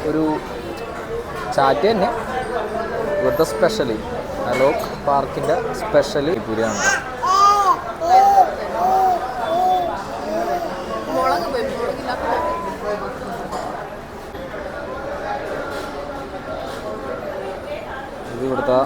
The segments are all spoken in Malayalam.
ഒരു ചാറ്റ് തന്നെ. ഇവിടുത്തെ സ്പെഷ്യൽ അലോക് പാർക്കിൻ്റെ സ്പെഷ്യൽ പൂരിയാണ്. ഇത് ഇവിടുത്തെ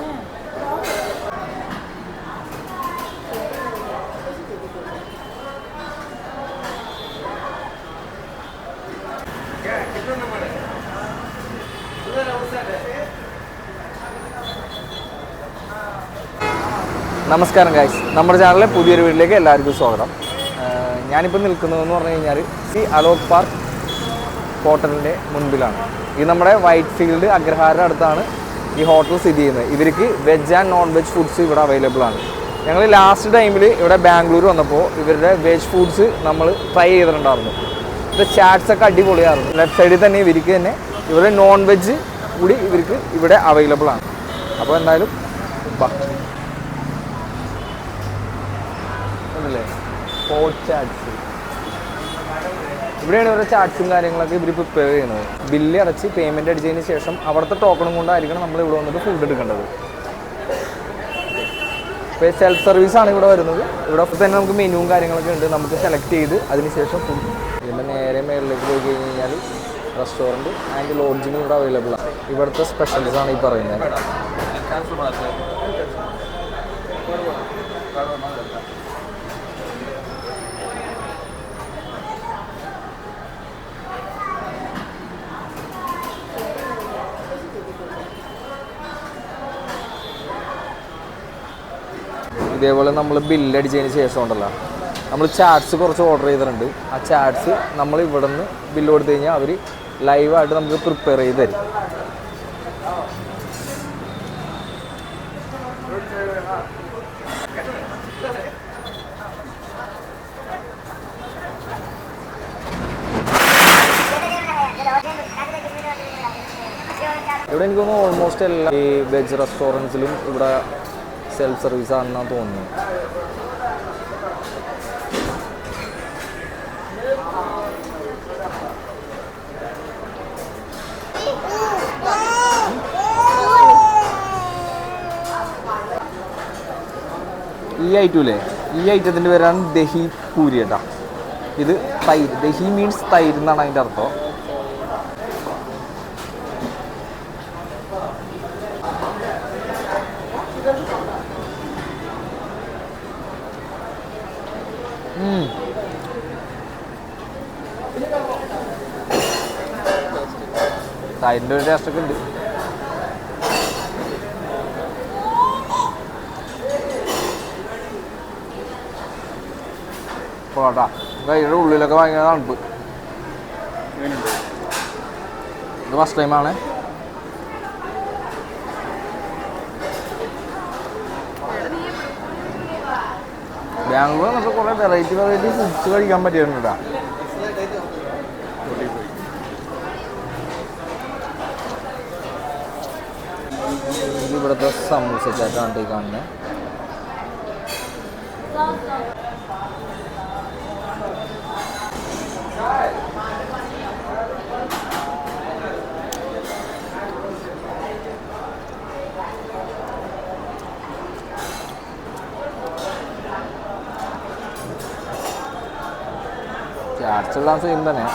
നമസ്കാരം ഗൈസ്, നമ്മുടെ ചാനലിലെ പുതിയൊരു വീട്ടിലേക്ക് എല്ലാവർക്കും സ്വാഗതം. ഞാനിപ്പോൾ നിൽക്കുന്നതെന്ന് പറഞ്ഞു കഴിഞ്ഞാൽ അലോക് പാർക്ക് ഹോട്ടലിൻ്റെ മുൻപിലാണ്. ഇത് നമ്മുടെ വൈറ്റ് ഫീൽഡ് അഗ്രഹാരം അടുത്താണ് ഈ ഹോട്ടൽ സ്ഥിതി ചെയ്യുന്നത്. ഇവർക്ക് veg and non veg foods ഇവിടെ അവൈലബിൾ ആണ്. ഞങ്ങൾ ലാസ്റ്റ് ടൈമിൽ ഇവിടെ ബാംഗ്ലൂർ വന്നപ്പോൾ ഇവരുടെ വെജ് ഫുഡ്സ് നമ്മൾ ട്രൈ ചെയ്തിട്ടുണ്ടായിരുന്നു. ഇത് ചാറ്റ്സൊക്കെ അടിപൊളിയായിരുന്നു. ലെഫ്റ്റ് സൈഡിൽ തന്നെ ഇവർക്ക് തന്നെ ഇവരുടെ നോൺ വെജ് കൂടി ഇവർക്ക് ഇവിടെ അവൈലബിൾ ആണ്. അപ്പോൾ എന്തായാലും ഹോട്ട് ചാറ്റ്സ് ഇവിടെയാണ് ഇവരുടെ ചാറ്റ്സും കാര്യങ്ങളൊക്കെ ഇവർ പ്രിപ്പയർ ചെയ്യുന്നത്. ബില്ല് അടച്ച് പേയ്മെൻറ്റ് അടിച്ചതിന് ശേഷം അവിടുത്തെ ടോക്കണും കൊണ്ടായിരിക്കണം നമ്മൾ ഇവിടെ വന്നിട്ട് ഫുഡ് എടുക്കേണ്ടത്. ഇപ്പോൾ സെൽഫ് സർവീസാണ് ഇവിടെ വരുന്നത്. ഇവിടെ തന്നെ നമുക്ക് മെനുവും കാര്യങ്ങളൊക്കെ ഉണ്ട്. നമുക്ക് സെലക്ട് ചെയ്ത് അതിനുശേഷം ഫുഡ്. ഇതിൻ്റെ നേരെ മേളിലേക്ക് പോയി കഴിഞ്ഞ് കഴിഞ്ഞാൽ റെസ്റ്റോറൻറ്റ് ആൻഡ് ലോഡ്ജിങ് ഇവിടെ അവൈലബിൾ ആണ്. ഇവിടുത്തെ സ്പെഷ്യൽസാണ് ഈ പറയുന്നത്. ഇതേപോലെ നമ്മൾ ബില്ലടിച്ചതിന് ശേഷം ഉണ്ടല്ലോ, നമ്മൾ ചാറ്റ്സ് കുറച്ച് ഓർഡർ ചെയ്തിട്ടുണ്ട്. ആ ചാറ്റ്സ് നമ്മൾ ഇവിടെ നിന്ന് ബില്ല് കൊടുത്തു കഴിഞ്ഞാൽ അവർ ലൈവായിട്ട് നമുക്ക് പ്രിപ്പയർ ചെയ്ത് തരും. ഇവിടെ എനിക്ക് തോന്നുന്നു ഓൾമോസ്റ്റ് എല്ലാ ഈ വെജ് റെസ്റ്റോറൻറ്റ്സിലും ഇവിടെ സെൽഫ് സർവീസ് ആണെന്നാണ് തോന്നുന്നത്. ഈ ഐറ്റമില്ലേ, ഈ ഐറ്റത്തിൻ്റെ പേരാണ് ദഹി പൂരി കേട്ടോ. ഇത് തൈര്, ദഹി മീൻസ് തൈര് എന്നാണ് അതിൻ്റെ അർത്ഥം. തൈരിൻ്റെ ഒരു ടേസ്റ്റൊക്കെ ഉണ്ട്. പോട്ടാ കൈയുടെ ഉള്ളിലൊക്കെ ഭയങ്കര തണുപ്പ്. ഇത് ഫസ്റ്റ് ടൈമാണ്. ബാംഗ്ലൂർ നമുക്ക് കുറേ വെറൈറ്റി ഫുഡ്സ് കഴിക്കാൻ പറ്റിയിട്ടുണ്ട്. ഇവിടുത്തെ സമൂസ ചാറ്റാണ് ഈ കാണുന്നത്. ചാറ്റ്സ് എല്ലാം സെയിം തന്നെ.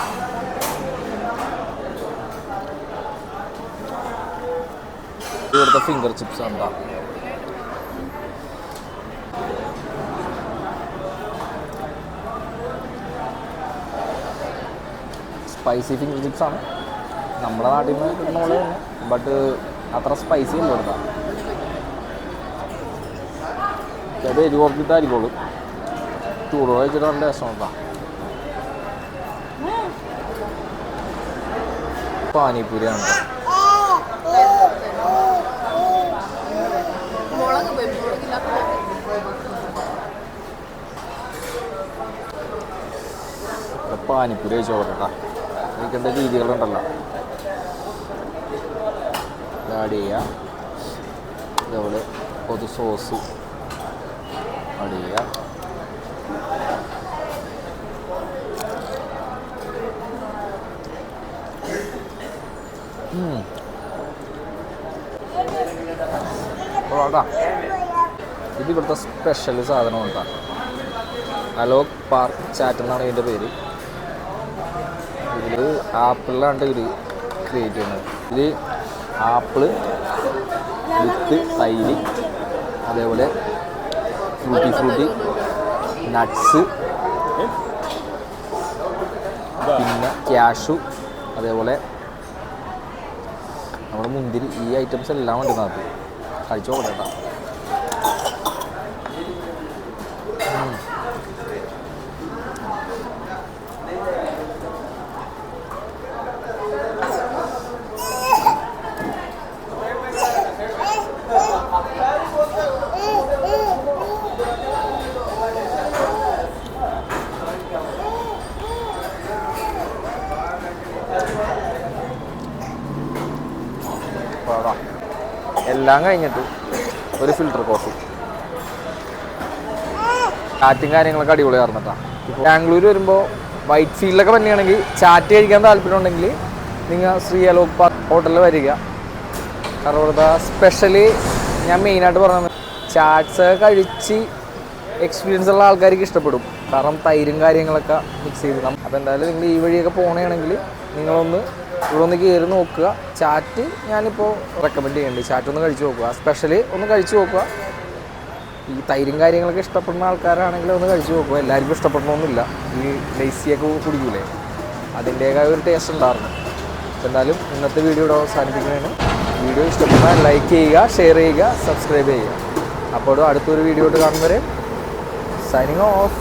ഇവിടുത്തെ ഫിംഗർ ചിപ്സ് എന്താ സ്പൈസി ഫിംഗർ ചിപ്സ് ആണ്. നമ്മുടെ നാട്ടിൽ നിന്ന് കിട്ടുന്ന പോലെ തന്നെ, ബട്ട് അത്ര സ്പൈസി അല്ല ഇവിടുത്തെ. ചില എരിവ് ഓർത്തിട്ടായിരിക്കുള്ളൂ. ചൂട് കഴിച്ചിട്ട് നല്ല രസം നോക്കാം. പാനിപ്പൂരിയാണ്. പാനിപ്പൂരി കഴിച്ചോളട്ടാ. കഴിക്കേണ്ട രീതികളുണ്ടല്ലോ. ആഡ് ചെയ്യുക, ഇതേപോലെ ഒരു സോസ് ആഡ് ചെയ്യുക. ഇത് ഇവിടുത്തെ സ്പെഷ്യൽ സാധനം ഉണ്ടാകും. അലോക് പാർക്ക് ചാറ്റ് എന്നാണ് ഇതിൻ്റെ പേര്. ഇതിൽ ആപ്പിളിലാണ്ട് ഇത് ക്രിയേറ്റ് ചെയ്യുന്നത്. ഇത് ആപ്പിള് വിത്ത് തൈര്, അതേപോലെ ഫ്രൂട്ടി നട്ട്സ്, പിന്നെ ക്യാഷു, അതേപോലെ നമ്മുടെ മുന്തിരി, ഈ ഐറ്റംസ് എല്ലാം ഉണ്ട് ഇതിനകത്ത്. കഴിച്ചു നോക്കട്ടെ. എല്ലാം കഴിഞ്ഞിട്ട് ഒരു ഫിൽറ്റർ കോഫി. ചാറ്റും കാര്യങ്ങളൊക്കെ അടിപൊളിയായിരുന്നു കേട്ടോ. ബാംഗ്ലൂർ വരുമ്പോൾ വൈറ്റ് ഫീൽഡിലൊക്കെ തന്നെയാണെങ്കിൽ ചാറ്റ് കഴിക്കാൻ താല്പര്യം ഉണ്ടെങ്കിൽ നിങ്ങൾ ശ്രീ അലോക് പാർക്ക് ഹോട്ടലിൽ വരിക. കാരണം ഇവിടുത്തെ സ്പെഷ്യലി ഞാൻ മെയിനായിട്ട് പറഞ്ഞത് ചാറ്റ്സ് കഴിച്ച് എക്സ്പീരിയൻസ് ഉള്ള ആൾക്കാർക്ക് ഇഷ്ടപ്പെടും. കാരണം തൈരും കാര്യങ്ങളൊക്കെ മിക്സ് ചെയ്ത്. അപ്പോൾ എന്തായാലും നിങ്ങൾ ഈ വഴിയൊക്കെ പോകണമെങ്കിൽ നിങ്ങളൊന്ന് ഇവിടെ ഒന്ന് കയറി നോക്കുക. ചാറ്റ് ഞാനിപ്പോൾ റെക്കമെൻഡ് ചെയ്യുന്നുണ്ട്. ചാറ്റ് ഒന്ന് കഴിച്ച് നോക്കുക. സ്പെഷ്യലി ഒന്ന് കഴിച്ച് നോക്കുക. ഈ തൈരും കാര്യങ്ങളൊക്കെ ഇഷ്ടപ്പെടുന്ന ആൾക്കാരാണെങ്കിൽ ഒന്ന് കഴിച്ച് നോക്കുക. എല്ലാവർക്കും ഇഷ്ടപ്പെടണമെന്നില്ല. ഈ ലൈസിയൊക്കെ കുടിക്കൂലേ, അതിൻ്റെതായ ഒരു ടേസ്റ്റ് ഉണ്ടായിരുന്നു. എന്തായാലും ഇന്നത്തെ വീഡിയോ ഇവിടെ അവസാനിപ്പിക്കുന്നതാണ്. വീഡിയോ ഇഷ്ടപ്പെട്ടാൽ ലൈക്ക് ചെയ്യുക, ഷെയർ ചെയ്യുക, സബ്സ്ക്രൈബ് ചെയ്യുക. അപ്പോൾ അടുത്തൊരു വീഡിയോ ആയിട്ട് കാണുന്നവരെ സൈനിങ് ഓഫ്.